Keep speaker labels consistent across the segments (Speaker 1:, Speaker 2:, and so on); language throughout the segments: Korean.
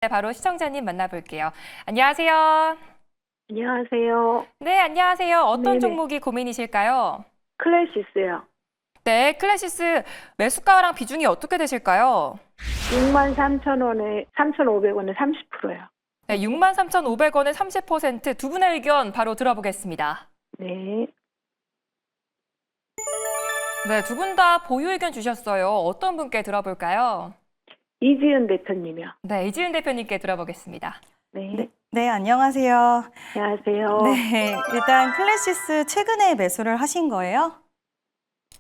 Speaker 1: 네, 바로 시청자님 만나볼게요. 안녕하세요.
Speaker 2: 안녕하세요.
Speaker 1: 네, 안녕하세요. 어떤
Speaker 2: 네네.
Speaker 1: 종목이 고민이실까요?
Speaker 2: 클래시스요.
Speaker 1: 네, 클래시스 매수가랑 비중이 어떻게 되실까요?
Speaker 2: 63,000원에 3,500원에 30%요.
Speaker 1: 네, 63,500원에 30%두 분의 의견 바로 들어보겠습니다.
Speaker 2: 네.
Speaker 1: 네, 두 분 다 보유 의견 주셨어요. 어떤 분께 들어볼까요?
Speaker 2: 이지은 대표님이요.
Speaker 1: 네, 이지은 대표님께 들어보겠습니다.
Speaker 2: 네.
Speaker 3: 네, 안녕하세요.
Speaker 2: 안녕하세요.
Speaker 3: 네, 일단 클래시스 최근에 매수를 하신 거예요?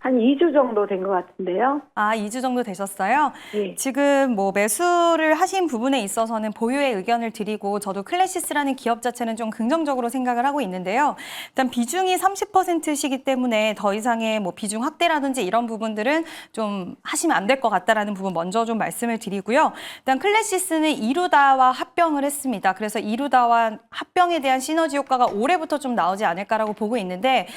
Speaker 2: 한 2주 정도 된 것 같은데요.
Speaker 3: 아, 2주 정도 되셨어요?
Speaker 2: 예.
Speaker 3: 지금 뭐 매수를 하신 부분에 있어서는 보유의 의견을 드리고 저도 클래시스라는 기업 자체는 좀 긍정적으로 생각을 하고 있는데요. 일단 비중이 30%시기 때문에 더 이상의 뭐 비중 확대라든지 이런 부분들은 좀 하시면 안 될 것 같다라는 부분 먼저 좀 말씀을 드리고요. 일단 클래시스는 이루다와 합병을 했습니다. 그래서 이루다와 합병에 대한 시너지 효과가 올해부터 좀 나오지 않을까라고 보고 있는데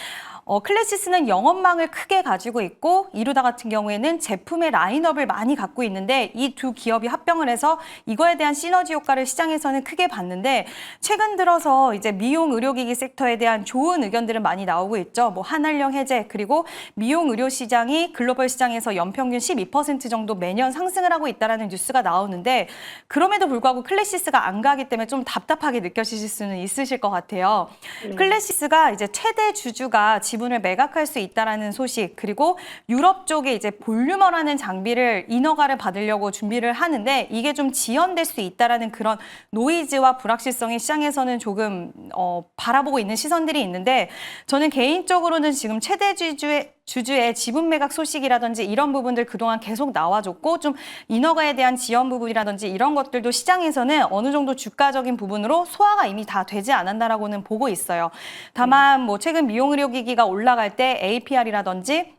Speaker 3: 클래시스는 영업망을 크게 가지고 있고 이루다 같은 경우에는 제품의 라인업을 많이 갖고 있는데 이 두 기업이 합병을 해서 이거에 대한 시너지 효과를 시장에서는 크게 봤는데 최근 들어서 이제 미용 의료기기 섹터에 대한 좋은 의견들은 많이 나오고 있죠. 뭐 한알령 해제 그리고 미용 의료 시장이 글로벌 시장에서 연평균 12% 정도 매년 상승을 하고 있다라는 뉴스가 나오는데 그럼에도 불구하고 클래시스가 안 가기 때문에 좀 답답하게 느껴지실 수는 있으실 것 같아요. 클래시스가 이제 최대 주주가 지분을 매각할 수 있다라는 소식 그리고 유럽 쪽에 이제 볼유머라는 장비를 인허가를 받으려고 준비를 하는데 이게 좀 지연될 수 있다라는 그런 노이즈와 불확실성이 시장에서는 조금 바라보고 있는 시선들이 있는데 저는 개인적으로는 지금 최대 주주의 지분 매각 소식이라든지 이런 부분들 그동안 계속 나와줬고 좀 인허가에 대한 지연 부분이라든지 이런 것들도 시장에서는 어느 정도 주가적인 부분으로 소화가 이미 다 되지 않았나라고는 보고 있어요. 다만 뭐 최근 미용의료기기가 올라갈 때 APR이라든지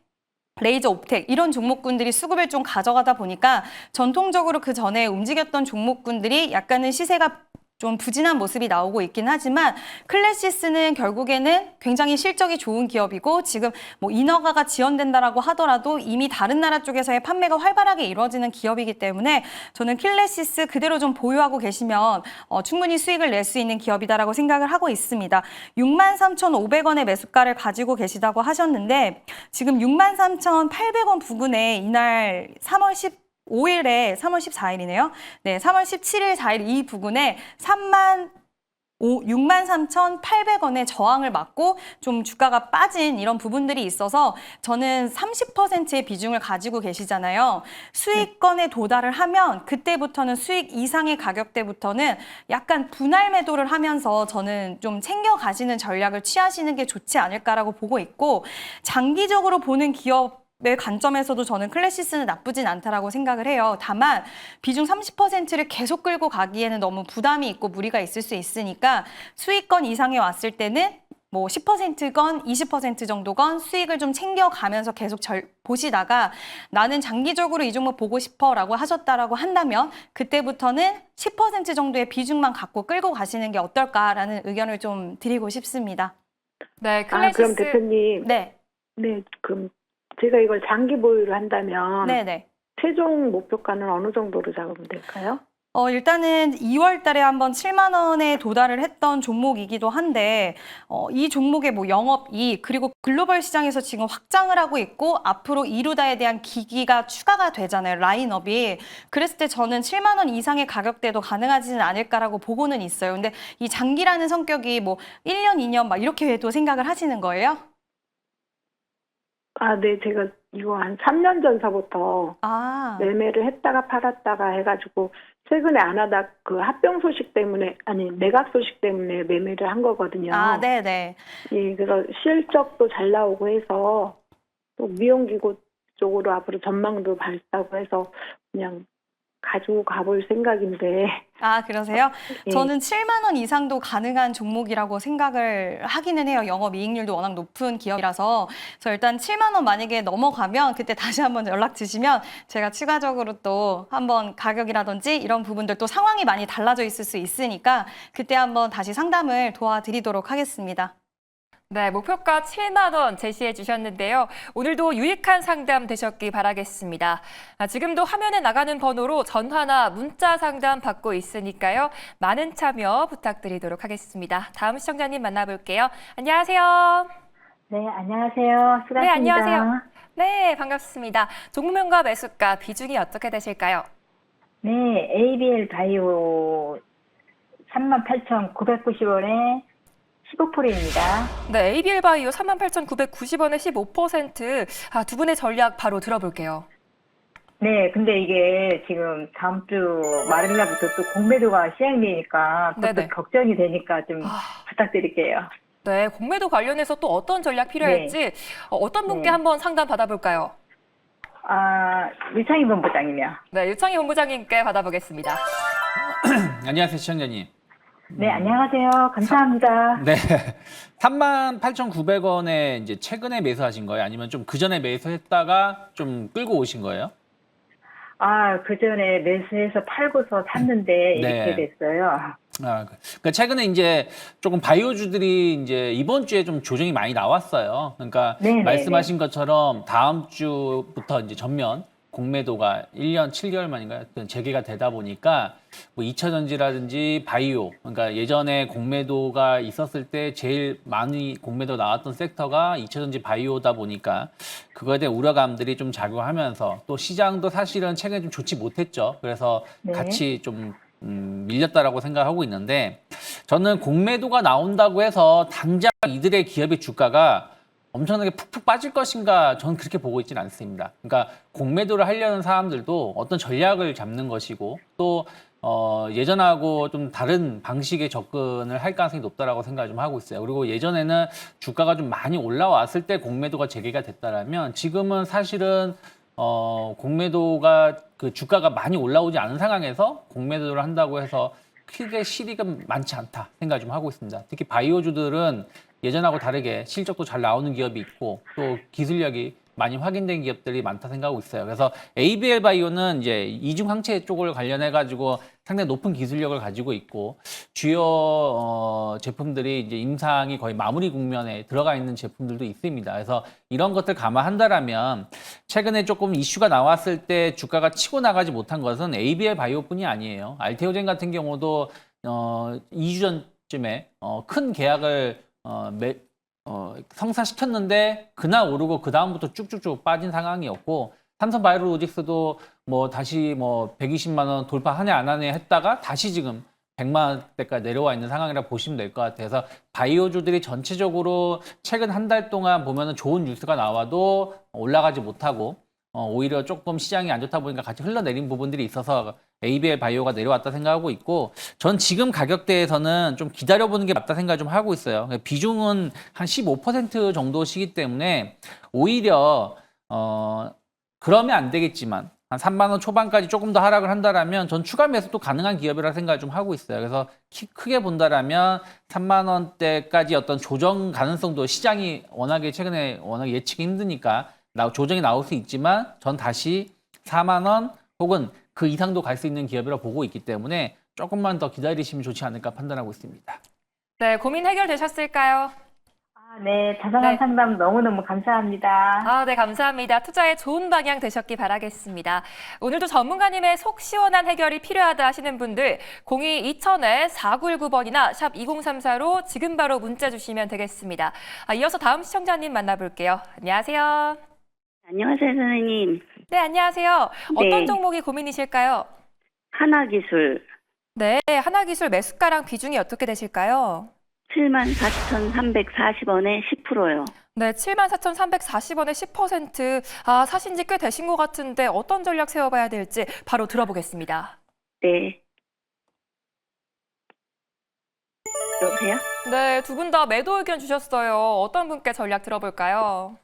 Speaker 3: 레이저 옵텍 이런 종목군들이 수급을 좀 가져가다 보니까 전통적으로 그 전에 움직였던 종목군들이 약간은 시세가 좀 부진한 모습이 나오고 있긴 하지만 클래시스는 결국에는 굉장히 실적이 좋은 기업이고 지금 뭐 인허가가 지연된다라고 하더라도 이미 다른 나라 쪽에서의 판매가 활발하게 이루어지는 기업이기 때문에 저는 클래시스 그대로 좀 보유하고 계시면 충분히 수익을 낼 수 있는 기업이다라고 생각을 하고 있습니다. 63,500원의 매수가를 가지고 계시다고 하셨는데 지금 63,800원 부근에 이날 3월 14일이네요. 네, 3월 17일, 4일 이 부근에 63,800원의 저항을 맞고 좀 주가가 빠진 이런 부분들이 있어서 저는 30%의 비중을 가지고 계시잖아요. 수익권에 도달을 하면 그때부터는 수익 이상의 가격대부터는 약간 분할 매도를 하면서 저는 좀 챙겨 가시는 전략을 취하시는 게 좋지 않을까라고 보고 있고 장기적으로 보는 기업 의 관점에서도 저는 클래시스는 나쁘진 않다라고 생각을 해요. 다만 비중 30%를 계속 끌고 가기에는 너무 부담이 있고 무리가 있을 수 있으니까 수익권 이상에 왔을 때는 뭐 10%건 20% 정도건 수익을 좀 챙겨가면서 계속 보시다가 나는 장기적으로 이 종목 보고 싶어라고 하셨다라고 한다면 그때부터는 10% 정도의 비중만 갖고 끌고 가시는 게 어떨까라는 의견을 좀 드리고 싶습니다.
Speaker 1: 네,
Speaker 2: 그럼
Speaker 1: 클래시스.
Speaker 2: 대표님.
Speaker 3: 네.
Speaker 2: 네. 그럼 제가 이걸 장기 보유를 한다면
Speaker 3: 네네.
Speaker 2: 최종 목표가는 어느 정도로 잡으면 될까요?
Speaker 3: 일단은 2월 달에 한번 7만 원에 도달을 했던 종목이기도 한데 이 종목의 뭐 영업이익 그리고 글로벌 시장에서 지금 확장을 하고 있고 앞으로 이루다에 대한 기기가 추가가 되잖아요. 라인업이. 그랬을 때 저는 7만 원 이상의 가격대도 가능하지는 않을까라고 보고는 있어요. 근데 이 장기라는 성격이 뭐 1년, 2년 막 이렇게도 생각을 하시는 거예요?
Speaker 2: 아, 네. 제가 이거 한 3년 전서부터 매매를 했다가 팔았다가 해가지고 최근에 안 하다 그 합병 소식 때문에 매각 소식 때문에 매매를 한 거거든요.
Speaker 3: 아, 네네.
Speaker 2: 예, 그래서 실적도 잘 나오고 해서 또 미용기구 쪽으로 앞으로 전망도 밝다고 해서 그냥 가지고 가볼 생각인데.
Speaker 3: 아, 그러세요?
Speaker 2: 예.
Speaker 3: 저는 7만 원 이상도 가능한 종목이라고 생각을 하기는 해요. 영업이익률도 워낙 높은 기업이라서. 그래서 일단 7만 원 만약에 넘어가면 그때 다시 한번 연락 주시면 제가 추가적으로 또 한번 가격이라든지 이런 부분들 또 상황이 많이 달라져 있을 수 있으니까 그때 한번 다시 상담을 도와드리도록 하겠습니다.
Speaker 1: 네, 목표가 7만 원 제시해 주셨는데요. 오늘도 유익한 상담 되셨기 바라겠습니다. 지금도 화면에 나가는 번호로 전화나 문자 상담 받고 있으니까요. 많은 참여 부탁드리도록 하겠습니다. 다음 시청자님 만나볼게요. 안녕하세요.
Speaker 4: 네, 안녕하세요. 수고하십니다.
Speaker 1: 네, 안녕하세요. 네, 반갑습니다. 종목명과 매수가 비중이 어떻게 되실까요?
Speaker 4: 네, ABL 바이오 38,990원에 15%입니다.
Speaker 1: 네, ABL 바이오 38,990원에 15%. 두 분의 전략 바로 들어볼게요.
Speaker 4: 네, 근데 이게 지금 다음 주 말일날부터 또 공매도가 시행되니까 그것도
Speaker 1: 네네.
Speaker 4: 걱정이 되니까 좀 부탁드릴게요.
Speaker 1: 네, 공매도 관련해서 또 어떤 전략 필요할지 어떤 분께
Speaker 4: 네.
Speaker 1: 한번 상담 받아볼까요?
Speaker 4: 유창희 본부장이요.
Speaker 1: 네, 유창희 본부장님께 받아보겠습니다.
Speaker 5: 안녕하세요, 시청자님.
Speaker 4: 네, 안녕하세요. 감사합니다.
Speaker 5: 네. 38,900원에 이제 최근에 매수하신 거예요? 아니면 좀 그 전에 매수했다가 좀 끌고 오신 거예요?
Speaker 4: 그 전에 매수해서 팔고서 샀는데 이렇게
Speaker 5: 네.
Speaker 4: 됐어요.
Speaker 5: 그러니까 최근에 이제 조금 바이오주들이 이제 이번 주에 좀 조정이 많이 나왔어요. 그러니까
Speaker 4: 네네네.
Speaker 5: 말씀하신 것처럼 다음 주부터 이제 전면 공매도가 1년 7개월 만인가요? 재개가 되다 보니까 뭐 2차전지라든지 바이오, 그러니까 예전에 공매도가 있었을 때 제일 많이 공매도 나왔던 섹터가 2차전지 바이오다 보니까 그거에 대한 우려감들이 좀 작용하면서 또 시장도 사실은 최근에 좀 좋지 못했죠. 그래서
Speaker 4: 네.
Speaker 5: 같이 좀 밀렸다라고 생각하고 있는데 저는 공매도가 나온다고 해서 당장 이들의 기업의 주가가 엄청나게 푹푹 빠질 것인가 저는 그렇게 보고 있지는 않습니다. 그러니까 공매도를 하려는 사람들도 어떤 전략을 잡는 것이고 또 예전하고 좀 다른 방식의 접근을 할 가능성이 높다라고 생각을 좀 하고 있어요. 그리고 예전에는 주가가 좀 많이 올라왔을 때 공매도가 재개가 됐다라면 지금은 사실은 공매도가 그 주가가 많이 올라오지 않은 상황에서 공매도를 한다고 해서 크게 실익이 많지 않다 생각 좀 하고 있습니다. 특히 바이오주들은 예전하고 다르게 실적도 잘 나오는 기업이 있고 또 기술력이 많이 확인된 기업들이 많다 생각하고 있어요. 그래서 ABL 바이오는 이제 이중 항체 쪽을 관련해 가지고 상당히 높은 기술력을 가지고 있고 주요 제품들이 이제 임상이 거의 마무리 국면에 들어가 있는 제품들도 있습니다. 그래서 이런 것들 감안한다라면 최근에 조금 이슈가 나왔을 때 주가가 치고 나가지 못한 것은 ABL 바이오뿐이 아니에요. 알테오젠 같은 경우도 2주 전쯤에 큰 계약을 성사시켰는데 그날 오르고 그 다음부터 쭉쭉쭉 빠진 상황이었고 삼성바이오로직스도 뭐 다시 뭐 120만 원 돌파하네 안 하네 했다가 다시 지금 100만 원대까지 내려와 있는 상황이라 보시면 될 것 같아요. 그래서 바이오주들이 전체적으로 최근 한 달 동안 보면은 좋은 뉴스가 나와도 올라가지 못하고 오히려 조금 시장이 안 좋다 보니까 같이 흘러내린 부분들이 있어서 ABL 바이오가 내려왔다 생각하고 있고 전 지금 가격대에서는 좀 기다려보는 게 맞다 생각 좀 하고 있어요. 비중은 한 15% 정도시기 때문에 오히려 그러면 안 되겠지만 한 3만 원 초반까지 조금 더 하락을 한다라면 전 추가 매수도 가능한 기업이라 생각을 좀 하고 있어요. 그래서 크게 본다라면 3만 원대까지 어떤 조정 가능성도 시장이 최근에 워낙 예측이 힘드니까 조정이 나올 수 있지만 전 다시 4만 원 혹은 그 이상도 갈 수 있는 기업이라 보고 있기 때문에 조금만 더 기다리시면 좋지 않을까 판단하고 있습니다.
Speaker 1: 네, 고민 해결되셨을까요?
Speaker 4: 네, 자상한 상담 너무너무 감사합니다.
Speaker 1: 네, 감사합니다. 투자에 좋은 방향 되셨기 바라겠습니다. 오늘도 전문가님의 속 시원한 해결이 필요하다 하시는 분들 02-2000-4919번이나 샵 2034로 지금 바로 문자 주시면 되겠습니다. 이어서 다음 시청자님 만나볼게요. 안녕하세요.
Speaker 6: 안녕하세요, 선생님.
Speaker 1: 네, 안녕하세요. 어떤
Speaker 6: 네.
Speaker 1: 종목이 고민이실까요?
Speaker 6: 하나기술
Speaker 1: 네, 하나기술 매수가랑 비중이 어떻게 되실까요?
Speaker 6: 74,340원에 10%요.
Speaker 1: 네, 74,340원에 10%. 사신 지 꽤 되신 것 같은데 어떤 전략 세워봐야 될지 바로 들어보겠습니다.
Speaker 6: 네. 여보세요?
Speaker 1: 네, 두 분 다 매도 의견 주셨어요. 어떤 분께 전략 들어볼까요?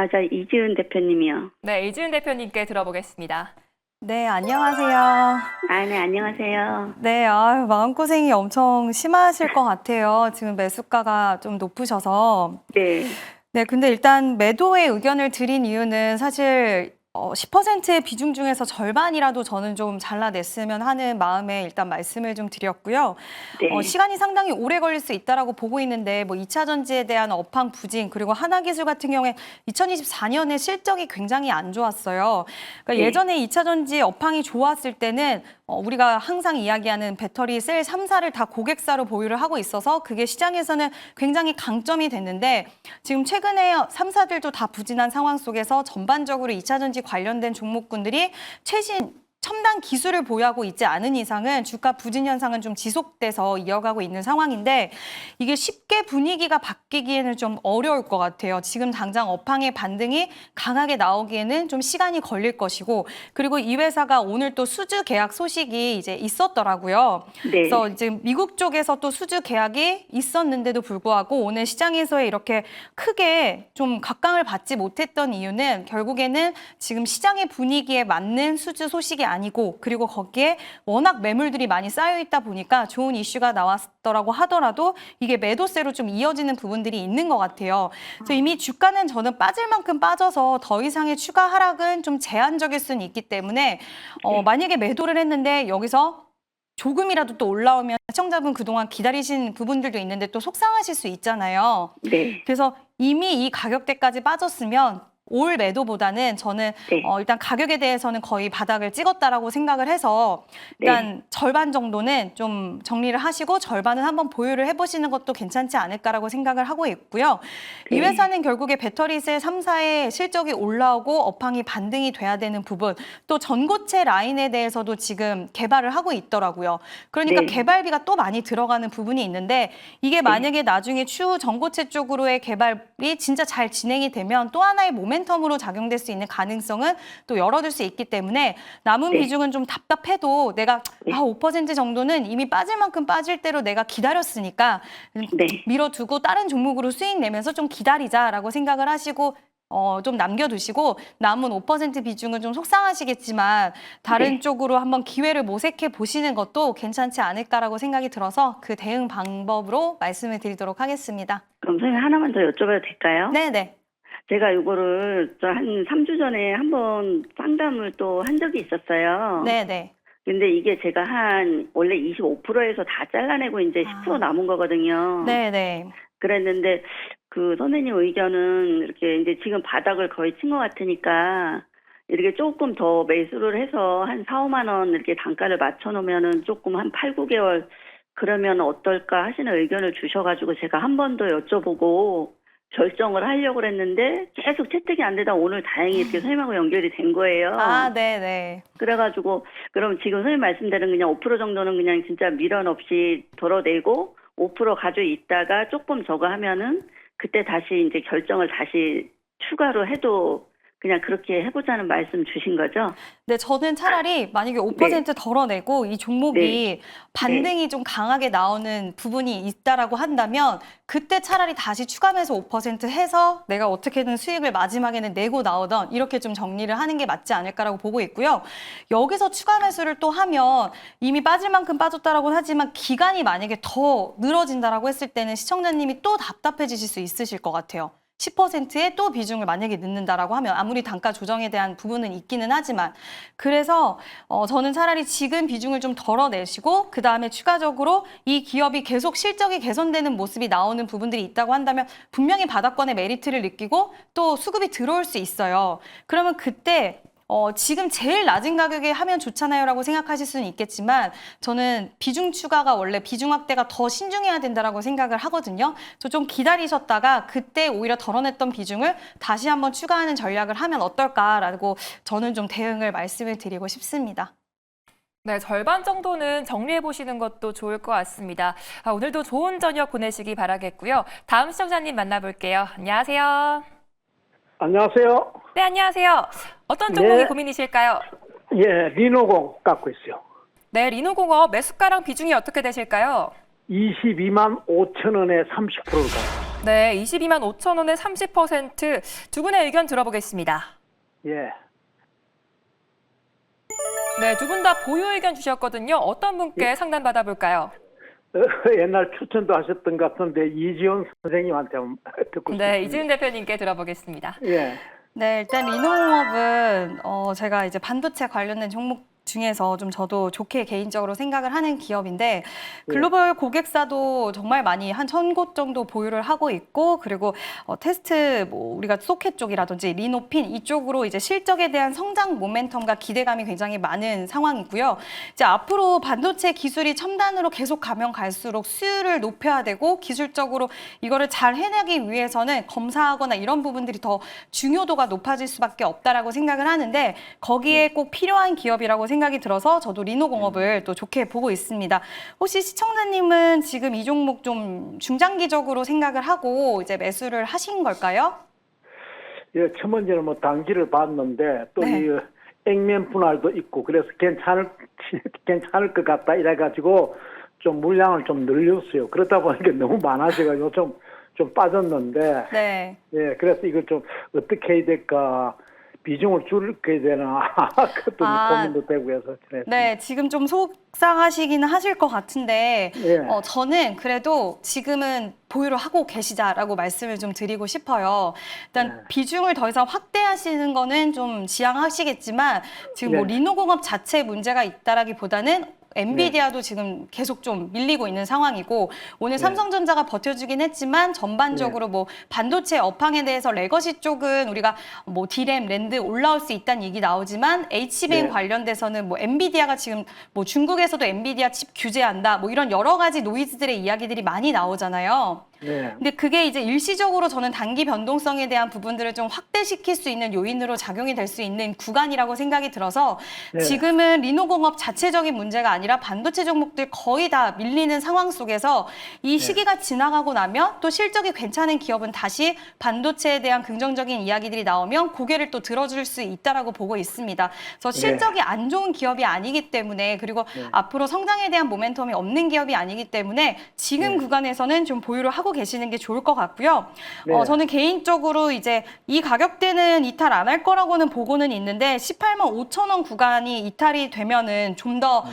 Speaker 6: 저 이지은 대표님이요.
Speaker 1: 네, 이지은 대표님께 들어보겠습니다.
Speaker 3: 네, 안녕하세요.
Speaker 6: 네, 안녕하세요.
Speaker 3: 네, 마음고생이 엄청 심하실 것 같아요. 지금 매수가가 좀 높으셔서.
Speaker 6: 네.
Speaker 3: 네, 근데 일단 매도의 의견을 드린 이유는 사실 10%의 비중 중에서 절반이라도 저는 좀 잘라냈으면 하는 마음에 일단 말씀을 좀 드렸고요.
Speaker 6: 네.
Speaker 3: 시간이 상당히 오래 걸릴 수 있다라고 보고 있는데 뭐 2차 전지에 대한 업황 부진 그리고 하나기술 같은 경우에 2024년에 실적이 굉장히 안 좋았어요. 그러니까
Speaker 6: 네.
Speaker 3: 예전에 2차 전지 업황이 좋았을 때는 우리가 항상 이야기하는 배터리 셀 3사를 다 고객사로 보유를 하고 있어서 그게 시장에서는 굉장히 강점이 됐는데 지금 최근에 3사들도 다 부진한 상황 속에서 전반적으로 2차 전지 관련된 종목군들이 최신 첨단 기술을 보유하고 있지 않은 이상은 주가 부진 현상은 좀 지속돼서 이어가고 있는 상황인데 이게 쉽게 분위기가 바뀌기에는 좀 어려울 것 같아요. 지금 당장 업황의 반등이 강하게 나오기에는 좀 시간이 걸릴 것이고 그리고 이 회사가 오늘 또 수주 계약 소식이 이제 있었더라고요.
Speaker 6: 네.
Speaker 3: 그래서 이제 미국 쪽에서 또 수주 계약이 있었는데도 불구하고 오늘 시장에서의 이렇게 크게 좀 각광을 받지 못했던 이유는 결국에는 지금 시장의 분위기에 맞는 수주 소식이 아니고 그리고 거기에 워낙 매물들이 많이 쌓여 있다 보니까 좋은 이슈가 나왔더라고 하더라도 이게 매도세로 좀 이어지는 부분들이 있는 것 같아요. 그래서 이미 주가는 저는 빠질 만큼 빠져서 더 이상의 추가 하락은 좀 제한적일 수는 있기 때문에 만약에 매도를 했는데 여기서 조금이라도 또 올라오면 시청자분 그동안 기다리신 부분들도 있는데 또 속상하실 수 있잖아요.
Speaker 6: 네.
Speaker 3: 그래서 이미 이 가격대까지 빠졌으면 올 매도보다는 저는
Speaker 6: 네.
Speaker 3: 일단 가격에 대해서는 거의 바닥을 찍었다라고 생각을 해서 일단 절반 정도는 좀 정리를 하시고 절반은 한번 보유를 해보시는 것도 괜찮지 않을까라고 생각을 하고 있고요.
Speaker 6: 네.
Speaker 3: 이 회사는 결국에 배터리셀 3사의 실적이 올라오고 업황이 반등이 돼야 되는 부분 또 전고체 라인에 대해서도 지금 개발을 하고 있더라고요. 그러니까
Speaker 6: 네.
Speaker 3: 개발비가 또 많이 들어가는 부분이 있는데 이게 만약에 나중에 추후 전고체 쪽으로의 개발이 진짜 잘 진행이 되면 또 하나의 모멘텀으로 작용될 수 있는 가능성은 또 열어둘 수 있기 때문에 남은
Speaker 6: 네.
Speaker 3: 비중은 좀 답답해도 내가
Speaker 6: 네.
Speaker 3: 5% 정도는 이미 빠질 만큼 빠질 대로 내가 기다렸으니까
Speaker 6: 네.
Speaker 3: 밀어두고 다른 종목으로 수익 내면서 좀 기다리자라고 생각을 하시고 좀 남겨두시고 남은 5% 비중은 좀 속상하시겠지만 다른
Speaker 6: 네.
Speaker 3: 쪽으로 한번 기회를 모색해 보시는 것도 괜찮지 않을까라고 생각이 들어서 그 대응 방법으로 말씀을 드리도록 하겠습니다.
Speaker 6: 그럼 선생님 하나만 더 여쭤봐도 될까요?
Speaker 3: 네네.
Speaker 6: 제가 이거를 한 3주 전에 한번 상담을 또 한 적이 있었어요.
Speaker 3: 네네.
Speaker 6: 근데 이게 제가 원래 25%에서 다 잘라내고 이제 10% 남은 거거든요.
Speaker 3: 네네.
Speaker 6: 그랬는데 그 선생님 의견은 이렇게 이제 지금 바닥을 거의 친 것 같으니까 이렇게 조금 더 매수를 해서 한 4, 5만 원 이렇게 단가를 맞춰 놓으면은 조금 한 8, 9개월 그러면 어떨까 하시는 의견을 주셔가지고 제가 한 번 더 여쭤보고 결정을 하려고 그랬는데 계속 채택이 안 되다 오늘 다행히 이렇게 선생님하고 연결이 된 거예요.
Speaker 3: 네네.
Speaker 6: 그래가지고 그럼 지금 선생님 말씀대로 그냥 5% 정도는 그냥 진짜 미련 없이 덜어내고 5% 가지고 있다가 조금 저거 하면은 그때 다시 이제 결정을 다시 추가로 해도 그냥 그렇게 해보자는 말씀 주신 거죠?
Speaker 3: 네, 저는 차라리 만약에 5% 덜어내고 이 종목이 반등이 좀 강하게 나오는 부분이 있다라고 한다면 그때 차라리 다시 추가 매수 5% 해서 내가 어떻게든 수익을 마지막에는 내고 나오던 이렇게 좀 정리를 하는 게 맞지 않을까라고 보고 있고요. 여기서 추가 매수를 또 하면 이미 빠질 만큼 빠졌다라고 하지만 기간이 만약에 더 늘어진다라고 했을 때는 시청자님이 또 답답해지실 수 있으실 것 같아요. 10%의 또 비중을 만약에 넣는다라고 하면 아무리 단가 조정에 대한 부분은 있기는 하지만 그래서 저는 차라리 지금 비중을 좀 덜어내시고 그다음에 추가적으로 이 기업이 계속 실적이 개선되는 모습이 나오는 부분들이 있다고 한다면 분명히 바닥권의 메리트를 느끼고 또 수급이 들어올 수 있어요. 그러면 그때 지금 제일 낮은 가격에 하면 좋잖아요 라고 생각하실 수는 있겠지만 저는 비중 추가가 원래 비중 확대가 더 신중해야 된다라고 생각을 하거든요. 좀 기다리셨다가 그때 오히려 덜어냈던 비중을 다시 한번 추가하는 전략을 하면 어떨까라고 저는 좀 대응을 말씀을 드리고 싶습니다.
Speaker 1: 네, 절반 정도는 정리해 보시는 것도 좋을 것 같습니다. 오늘도 좋은 저녁 보내시기 바라겠고요. 다음 시청자님 만나볼게요. 안녕하세요.
Speaker 7: 안녕하세요.
Speaker 1: 네, 안녕하세요. 어떤 종목이
Speaker 7: 네.
Speaker 1: 고민이실까요?
Speaker 7: 예, 리노공 갖고 있어요.
Speaker 1: 네, 리노공업 매수가랑 비중이 어떻게 되실까요?
Speaker 7: 22만 5천 원에 30%가.
Speaker 1: 네, 22만 5천 원에 30%. 두 분의 의견 들어보겠습니다.
Speaker 7: 예.
Speaker 1: 네, 두 분 다 보유 의견 주셨거든요. 어떤 분께 상담 받아볼까요?
Speaker 7: 옛날 추천도 하셨던 것 같은데 이지원 선생님한테 한번 듣고 싶습니다.
Speaker 1: 네, 이지은 대표님께 들어보겠습니다.
Speaker 7: 예.
Speaker 3: 네, 일단 리노공업은 제가 이제 반도체 관련된 종목 중에서 좀 저도 좋게 개인적으로 생각을 하는 기업인데 글로벌 고객사도 정말 많이 한 1,000곳 정도 보유를 하고 있고 그리고 테스트 뭐 우리가 소켓 쪽이라든지 리노핀 이쪽으로 이제 실적에 대한 성장 모멘텀과 기대감이 굉장히 많은 상황이고요. 이제 앞으로 반도체 기술이 첨단으로 계속 가면 갈수록 수율을 높여야 되고 기술적으로 이거를 잘 해내기 위해서는 검사하거나 이런 부분들이 더 중요도가 높아질 수밖에 없다라고 생각을 하는데 거기에 꼭 필요한 기업이라고 생각이 들어서 저도 리노공업을 또 좋게 보고 있습니다. 혹시 시청자님은 지금 이 종목 좀 중장기적으로 생각을 하고 이제 매수를 하신 걸까요?
Speaker 7: 예, 첫 번째는 뭐 단기를 봤는데 또
Speaker 3: 네.
Speaker 7: 이 액면 분할도 있고 그래서 괜찮을 것 같다 이래가지고 좀 물량을 좀 늘렸어요. 그러다 보니까 너무 많아져가지고 좀 빠졌는데
Speaker 3: 네.
Speaker 7: 예, 그래서 이걸 좀 어떻게 해야 될까 비중을 줄게 되나 그것도 고민도 되고 해서 그랬습니다.
Speaker 3: 네, 지금 좀 속상하시기는 하실 것 같은데
Speaker 7: 예.
Speaker 3: 저는 그래도 지금은 보유를 하고 계시자라고 말씀을 좀 드리고 싶어요. 일단
Speaker 7: 네.
Speaker 3: 비중을 더 이상 확대하시는 거는 좀 지양하시겠지만 지금 뭐
Speaker 7: 네.
Speaker 3: 리노공업 자체에 문제가 있다라기보다는 엔비디아도 지금 계속 좀 밀리고 있는 상황이고 오늘 삼성전자가 버텨주긴 했지만 전반적으로 뭐 반도체 업황에 대해서 레거시 쪽은 우리가 뭐 D램, 랜드 올라올 수 있다는 얘기 나오지만 HBM 관련돼서는 뭐 엔비디아가 지금 뭐 중국에서도 엔비디아 칩 규제한다 뭐 이런 여러 가지 노이즈들의 이야기들이 많이 나오잖아요.
Speaker 7: 네.
Speaker 3: 근데 그게 이제 일시적으로 저는 단기 변동성에 대한 부분들을 좀 확대시킬 수 있는 요인으로 작용이 될 수 있는 구간이라고 생각이 들어서 지금은 리노공업 자체적인 문제가 아니라 반도체 종목들 거의 다 밀리는 상황 속에서 이 시기가 지나가고 나면 또 실적이 괜찮은 기업은 다시 반도체에 대한 긍정적인 이야기들이 나오면 고개를 또 들어줄 수 있다라고 보고 있습니다. 그래서 실적이 안 좋은 기업이 아니기 때문에 그리고 앞으로 성장에 대한 모멘텀이 없는 기업이 아니기 때문에 지금 구간에서는 좀 보유를 하고 계시는 게 좋을 것 같고요. 저는 개인적으로 이제 이 가격대는 이탈 안 할 거라고는 보고는 있는데 18만 5천 원 구간이 이탈이 되면은 좀 더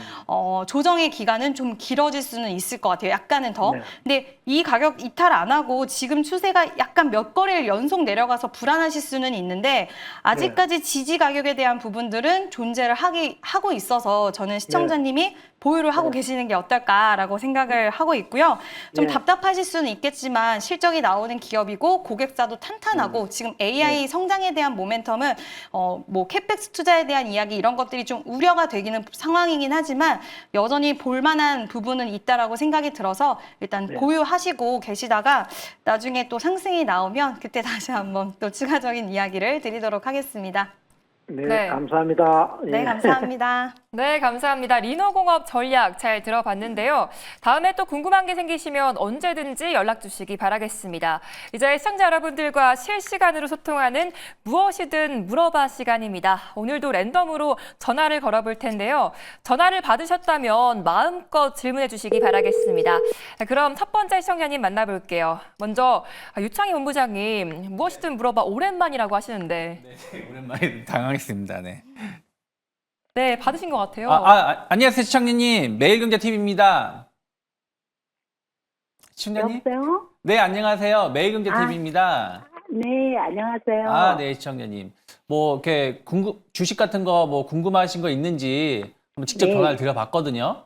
Speaker 3: 조정의 기간은 좀 길어질 수는 있을 것 같아요. 약간은 더. 근데 이 가격 이탈 안 하고 지금 추세가 약간 몇 거래일 연속 내려가서 불안하실 수는 있는데 아직까지 지지 가격에 대한 부분들은 존재를 하고 있어서 저는 시청자님이 보유를 하고 계시는 게 어떨까라고 생각을 하고 있고요. 좀 답답하실 수는 있겠지만 실적이 나오는 기업이고 고객사도 탄탄하고 지금 AI 성장에 대한 모멘텀은 뭐 캐펙스 투자에 대한 이야기 이런 것들이 좀 우려가 되기는 상황이긴 하지만 여전히 볼만한 부분은 있다라고 생각이 들어서 일단 보유하시고 계시다가 나중에 또 상승이 나오면 그때 다시 한번 또 추가적인 이야기를 드리도록 하겠습니다.
Speaker 7: 네, 감사합니다.
Speaker 3: 네, 감사합니다.
Speaker 1: 네, 감사합니다. 리노공업 전략 잘 들어봤는데요. 다음에 또 궁금한 게 생기시면 언제든지 연락 주시기 바라겠습니다. 이제 시청자 여러분들과 실시간으로 소통하는 무엇이든 물어봐 시간입니다. 오늘도 랜덤으로 전화를 걸어볼 텐데요. 전화를 받으셨다면 마음껏 질문해 주시기 바라겠습니다. 그럼 첫 번째 시청자님 만나볼게요. 먼저 유창희 본부장님, 무엇이든 물어봐 오랜만이라고 하시는데.
Speaker 5: 네, 오랜만에 당황했습니다. 네.
Speaker 1: 네, 받으신 것 같아요.
Speaker 5: 안녕하세요, 시청자님. 매일경제TV입니다. 시청자님?
Speaker 8: 여보세요?
Speaker 5: 네, 안녕하세요. 매일경제TV입니다.
Speaker 8: 네, 안녕하세요.
Speaker 5: 아, 네, 시청자님. 뭐 이렇게 주식 같은 거 뭐 궁금하신 거 있는지 한번 직접 전화를 드려봤거든요.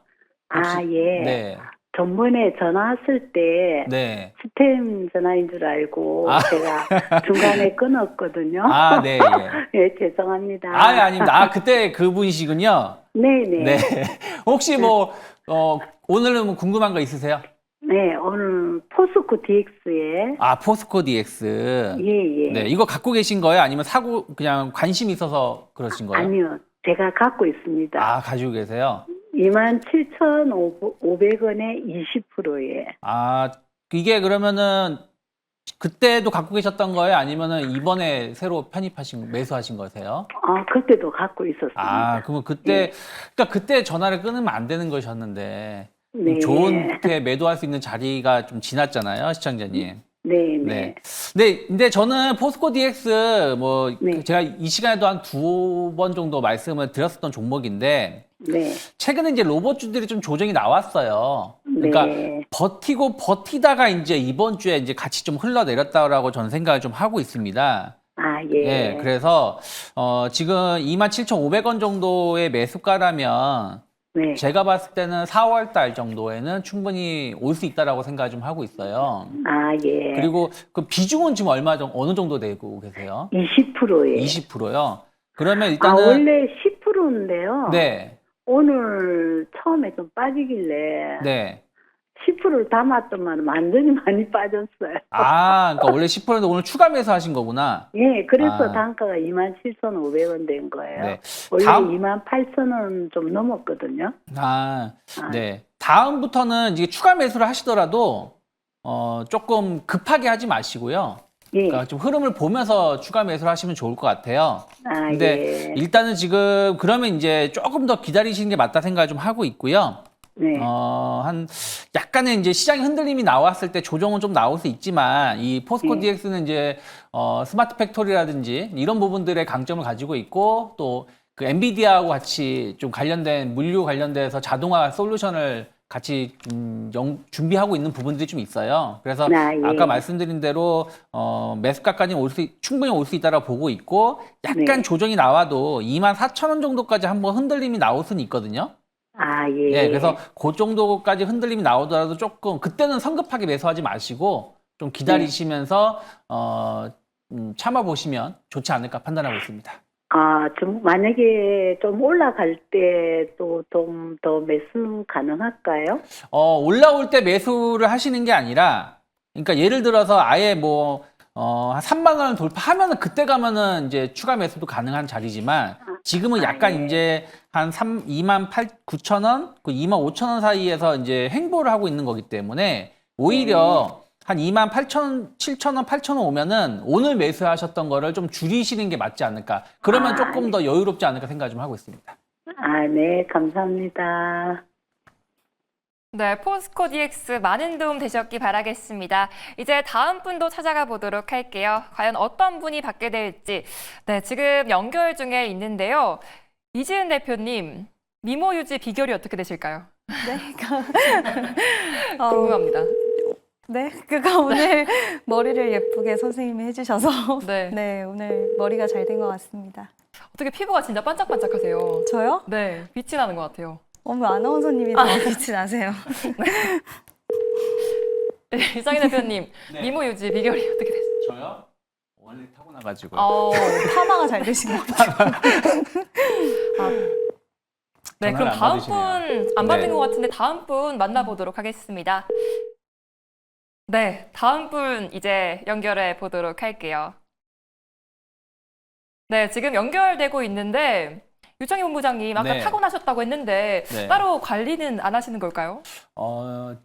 Speaker 8: 아, 예.
Speaker 5: 네.
Speaker 8: 전번에 전화 왔을 때
Speaker 5: 네.
Speaker 8: 스팸 전화인 줄 알고 제가 중간에 끊었거든요.
Speaker 5: 아, 네, 예.
Speaker 8: 예, 죄송합니다.
Speaker 5: 아닙니다. 그때 그분이시군요.
Speaker 8: 네네.
Speaker 5: 네. 혹시 뭐, 오늘은 뭐 궁금한 거 있으세요?
Speaker 8: 네, 오늘 포스코 DX에.
Speaker 5: 포스코 DX.
Speaker 8: 예, 예.
Speaker 5: 네, 이거 갖고 계신 거예요? 아니면 그냥 관심 있어서 그러신 거예요?
Speaker 8: 아니요, 제가 갖고 있습니다.
Speaker 5: 가지고 계세요?
Speaker 8: 27,500원에 20%에.
Speaker 5: 이게 그러면은 그때도 갖고 계셨던 거예요? 아니면은 이번에 새로 매수하신 거세요?
Speaker 8: 그때도 갖고 있었습니다.
Speaker 5: 그러면 그러니까 그때 전화를 끊으면 안 되는 것이었는데.
Speaker 8: 네.
Speaker 5: 좋게 매도할 수 있는 자리가 좀 지났잖아요, 시청자님.
Speaker 8: 네.
Speaker 5: 근데 저는 포스코 DX
Speaker 8: 네.
Speaker 5: 제가 이 시간에도 한 2번 정도 말씀을 드렸었던 종목인데
Speaker 8: 네.
Speaker 5: 최근에 이제 로봇주들이 좀 조정이 나왔어요. 그러니까 버티다가 이제 이번 주에 이제 같이 좀 흘러내렸다라고 저는 생각을 좀 하고 있습니다.
Speaker 8: 아, 예.
Speaker 5: 예, 그래서 지금 27,500원 정도의 매수가라면
Speaker 8: 네.
Speaker 5: 제가 봤을 때는 4월 달 정도에는 충분히 올 수 있다라고 생각을 좀 하고 있어요.
Speaker 8: 아, 예.
Speaker 5: 그리고 그 비중은 지금 어느 정도 되고 계세요?
Speaker 8: 20%예요.
Speaker 5: 20%요. 그러면
Speaker 8: 아,
Speaker 5: 일단은
Speaker 8: 원래 10%인데요.
Speaker 5: 네,
Speaker 8: 오늘 처음에 좀 빠지길래
Speaker 5: 네.
Speaker 8: 10%를 담았더만 완전히 많이 빠졌어요.
Speaker 5: 아, 그러니까 원래 10%인데 오늘 추가 매수하신 거구나.
Speaker 8: 예, 그래서
Speaker 5: 아.
Speaker 8: 단가가 27,500원 된 거예요.
Speaker 5: 네.
Speaker 8: 원래
Speaker 5: 다음-
Speaker 8: 28,000원 좀 넘었거든요.
Speaker 5: 아,
Speaker 8: 아.
Speaker 5: 네. 다음부터는 이제 추가 매수를 하시더라도 조금 급하게 하지 마시고요.
Speaker 8: 예.
Speaker 5: 그러니까 좀 흐름을 보면서 추가 매수를 하시면 좋을 것 같아요.
Speaker 8: 아,
Speaker 5: 근데
Speaker 8: 예.
Speaker 5: 일단은 지금 그러면 이제 조금 더 기다리시는 게 맞다 생각을 좀 하고 있고요.
Speaker 8: 네.
Speaker 5: 한 약간의 이제 시장의 흔들림이 나왔을 때 조정은 좀 나올 수 있지만 이 포스코
Speaker 8: 네.
Speaker 5: DX는 이제 스마트 팩토리라든지 이런 부분들의 강점을 가지고 있고 또 그 엔비디아하고 같이 좀 관련된 물류 관련돼서 자동화 솔루션을 같이 준비하고 있는 부분들이 좀 있어요. 그래서
Speaker 8: 아, 예.
Speaker 5: 아까 말씀드린 대로 매수가까지 충분히 올 수 있다라고 보고 있고 약간
Speaker 8: 네.
Speaker 5: 조정이 나와도 24,000원 정도까지 한번 흔들림이 나올 수는 있거든요.
Speaker 8: 아, 예.
Speaker 5: 예, 그래서 그 정도까지 흔들림이 나오더라도 조금 그때는 성급하게 매수하지 마시고 좀 기다리시면서 참아보시면 좋지 않을까 판단하고 있습니다.
Speaker 8: 아, 좀 만약에 좀 올라갈 때 또 좀 더 매수 가능할까요?
Speaker 5: 올라올 때 매수를 하시는 게 아니라, 그러니까 예를 들어서 아예 뭐, 한 3만 원을 돌파하면은 그때 가면은 이제 추가 매수도 가능한 자리지만 지금은 약간
Speaker 8: 예.
Speaker 5: 이제 한 2만 9천 원, 그 2만 5천 원 사이에서 이제 횡보를 하고 있는 거기 때문에 오히려 한 2만 8천, 7천 원, 8천 원 오면은 오늘 매수하셨던 거를 좀 줄이시는 게 맞지 않을까. 그러면
Speaker 8: 아,
Speaker 5: 조금 더 여유롭지 않을까 생각 좀 하고 있습니다.
Speaker 8: 아, 네. 감사합니다.
Speaker 1: 네, 포스코 DX 많은 도움 되셨기 바라겠습니다. 이제 다음 분도 찾아가 보도록 할게요. 과연 어떤 분이 받게 될지. 네, 지금 연결 중에 있는데요. 이지은 대표님, 미모 유지 비결이 어떻게 되실까요?
Speaker 3: 네.
Speaker 1: 궁금합니다.
Speaker 3: 네, 그거 오늘 머리를 예쁘게 선생님이 해주셔서
Speaker 1: 네.
Speaker 3: 네, 오늘 머리가 잘 된 것 같습니다.
Speaker 1: 어떻게 피부가 진짜 반짝반짝하세요.
Speaker 3: 저요?
Speaker 1: 네, 빛이 나는 것 같아요.
Speaker 3: 어머, 아나운서님이 더 빛이 나세요.
Speaker 1: 이상희 대표님,
Speaker 5: 네.
Speaker 1: 미모 유지 비결이 어떻게 되세요?
Speaker 5: 저요? 원래 타고나가지고.
Speaker 3: 파마가 잘 되신 것 같아요.
Speaker 1: 네,
Speaker 5: 전화를
Speaker 1: 그럼
Speaker 5: 안
Speaker 1: 다음
Speaker 5: 받으시네요.
Speaker 1: 분 안 받은
Speaker 5: 네.
Speaker 1: 것 같은데 다음 분 만나보도록 하겠습니다. 네, 다음 분 이제 연결해 보도록 할게요. 네, 지금 연결되고 있는데 유창희 본부장님 아까
Speaker 5: 네.
Speaker 1: 타고나셨다고 했는데
Speaker 5: 네.
Speaker 1: 따로 관리는 안 하시는 걸까요?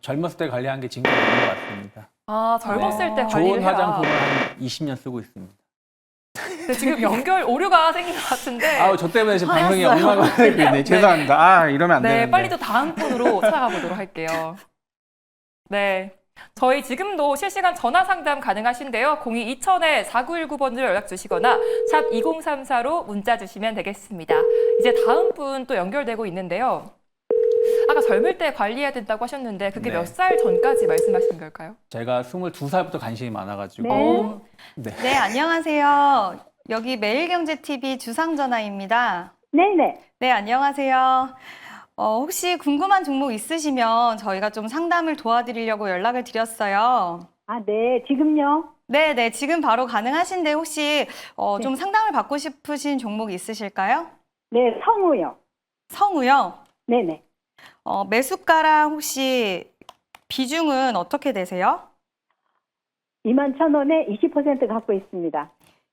Speaker 5: 젊었을 때 관리한 게 지금까지 있는 것 같습니다.
Speaker 1: 아, 젊었을 때
Speaker 5: 좋은
Speaker 1: 관리를 해라.
Speaker 5: 화장품을 한 20년 쓰고 있습니다.
Speaker 1: 네, 지금 연결 오류가 생긴 것 같은데
Speaker 5: 아우, 저 때문에 지금 방송이
Speaker 3: 화났어요.
Speaker 5: 엉망이 되고 있네. 죄송합니다. 아, 이러면 안
Speaker 1: 네,
Speaker 5: 되는데.
Speaker 1: 빨리 또 다음 분으로 찾아가 보도록 할게요. 네. 저희 지금도 실시간 전화 상담 가능하신데요. 02-2000-4919번으로 연락 주시거나 샵 2034로 문자 주시면 되겠습니다. 이제 다음 분 또 연결되고 있는데요. 아까 젊을 때 관리해야 된다고 하셨는데 그게
Speaker 5: 네.
Speaker 1: 몇 살 전까지 말씀하시는 걸까요?
Speaker 5: 제가 22살부터 관심이 많아가지고.
Speaker 8: 네.
Speaker 5: 네.
Speaker 3: 네, 안녕하세요. 여기 매일경제TV 주상전화입니다.
Speaker 8: 네네.
Speaker 3: 네, 안녕하세요. 혹시 궁금한 종목 있으시면 저희가 좀 상담을 도와드리려고 연락을 드렸어요.
Speaker 8: 아, 네. 지금요?
Speaker 3: 네, 네, 지금 바로 가능하신데 혹시 좀 상담을 받고 싶으신 종목 있으실까요?
Speaker 8: 네, 성우요.
Speaker 3: 성우요.
Speaker 8: 네네.
Speaker 3: 매수가랑 혹시 비중은 어떻게 되세요?
Speaker 8: 21,000원에 20% 갖고 있습니다.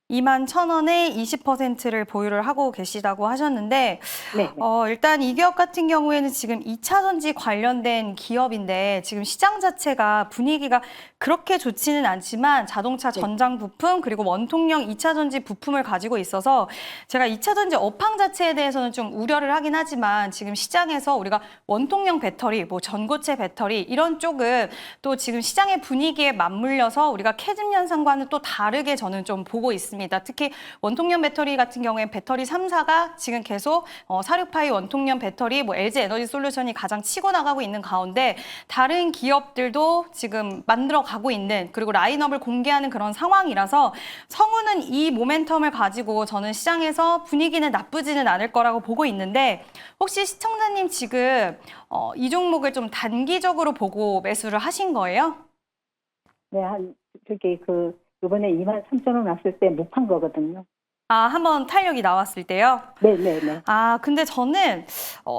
Speaker 3: 21,000원에 20%를 보유를 하고 계시다고 하셨는데
Speaker 8: 네.
Speaker 3: 일단 이 기업 같은 경우에는 지금 2차 전지 관련된 기업인데 지금 시장 자체가 분위기가 그렇게 좋지는 않지만 자동차 전장 부품 그리고 원통형 2차 전지 부품을 가지고 있어서 제가 2차 전지 업황 자체에 대해서는 좀 우려를 하긴 하지만 지금 시장에서 우리가 원통형 배터리, 뭐 전고체 배터리 이런 쪽은 또 지금 시장의 분위기에 맞물려서 우리가 캐즘 현상과는 또 다르게 저는 좀 보고 있습니다. 있습니다. 특히 원통형 배터리 같은 경우에 배터리 3사가 지금 계속 46파이 원통형 배터리, 뭐 LG 에너지 솔루션이 가장 치고 나가고 있는 가운데 다른 기업들도 지금 만들어 가고 있는, 그리고 라인업을 공개하는 그런 상황이라서 성우는 이 모멘텀을 가지고 저는 시장에서 분위기는 나쁘지는 않을 거라고 보고 있는데, 혹시 시청자님 지금 이 종목을 좀 단기적으로 보고 매수를 하신 거예요?
Speaker 8: 네, 이번에 23,000원 났을 때 못 판 거거든요.
Speaker 3: 한번 탄력이 나왔을 때요?
Speaker 8: 네네네.
Speaker 3: 근데 저는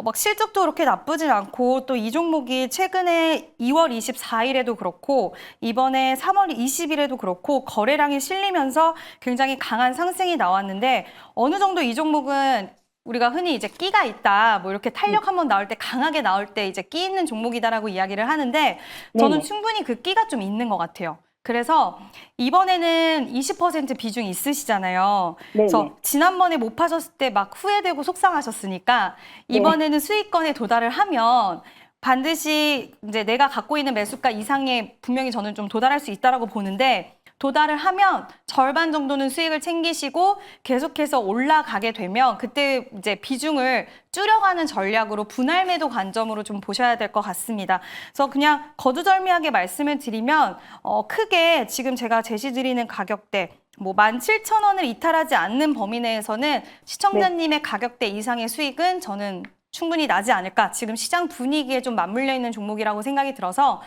Speaker 3: 막 실적도 그렇게 나쁘진 않고, 또 이 종목이 최근에 2월 24일에도 그렇고 이번에 3월 20일에도 그렇고 거래량이 실리면서 굉장히 강한 상승이 나왔는데, 어느 정도 이 종목은 우리가 흔히 이제 끼가 있다, 뭐 이렇게 탄력 한번 나올 때, 강하게 나올 때 이제 끼 있는 종목이다라고 이야기를 하는데, 저는
Speaker 8: 네네.
Speaker 3: 충분히 그 끼가 좀 있는 것 같아요. 그래서 이번에는 20% 비중 있으시잖아요. 그래서
Speaker 8: 네네.
Speaker 3: 지난번에 못 파셨을 때 막 후회되고 속상하셨으니까, 이번에는 수익권에 도달을 하면 반드시 이제 내가 갖고 있는 매수가 이상에 분명히 저는 좀 도달할 수 있다라고 보는데, 도달을 하면 절반 정도는 수익을 챙기시고 계속해서 올라가게 되면 그때 이제 비중을 줄여가는 전략으로 분할 매도 관점으로 좀 보셔야 될 것 같습니다. 그래서 그냥 거두절미하게 말씀을 드리면 크게 지금 제가 제시드리는 가격대 뭐 17,000원을 이탈하지 않는 범위 내에서는 시청자님의 가격대 이상의 수익은 저는 충분히 나지 않을까. 지금 시장 분위기에 좀 맞물려 있는 종목이라고 생각이 들어서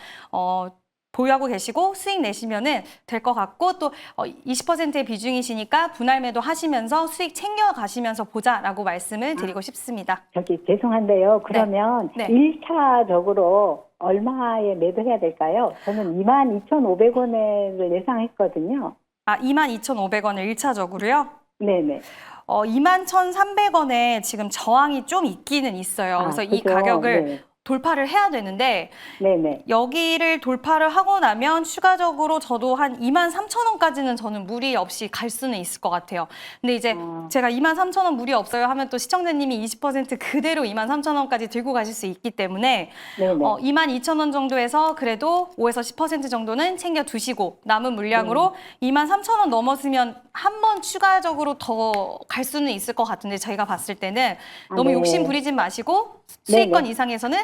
Speaker 3: 보유하고 계시고 수익 내시면은 될 것 같고, 또 20%의 비중이시니까 분할 매도 하시면서 수익 챙겨 가시면서 보자라고 말씀을 드리고 싶습니다.
Speaker 8: 죄송한데요. 그러면
Speaker 3: 네.
Speaker 8: 1차적으로 얼마에 매도해야 될까요? 저는 22,500원을 예상했거든요.
Speaker 3: 22,500원을 1차적으로요?
Speaker 8: 네네.
Speaker 3: 21,300원에 지금 저항이 좀 있기는 있어요. 그래서 이
Speaker 8: 그죠?
Speaker 3: 가격을
Speaker 8: 네.
Speaker 3: 돌파를 해야 되는데,
Speaker 8: 네네.
Speaker 3: 여기를 돌파를 하고 나면 추가적으로 저도 한 23,000원까지는 저는 무리 없이 갈 수는 있을 것 같아요. 근데 이제 제가 23,000원 무리 없어요 하면 또 시청자님이 20% 그대로 23,000원까지 들고 가실 수 있기 때문에
Speaker 8: 네네.
Speaker 3: 22,000원 정도에서 그래도 5에서 10% 정도는 챙겨 두시고, 남은 물량으로 23,000원 넘었으면 한 번 추가적으로 더 갈 수는 있을 것 같은데, 저희가 봤을 때는 너무
Speaker 8: 네.
Speaker 3: 욕심 부리지 마시고 수익권
Speaker 8: 네네.
Speaker 3: 이상에서는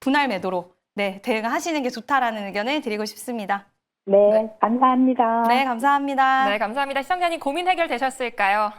Speaker 3: 분할 매도로 대응하시는 게 좋다라는 의견을 드리고 싶습니다.
Speaker 8: 네, 감사합니다.
Speaker 3: 네, 감사합니다.
Speaker 1: 네, 감사합니다. 시청자님 고민 해결되셨을까요?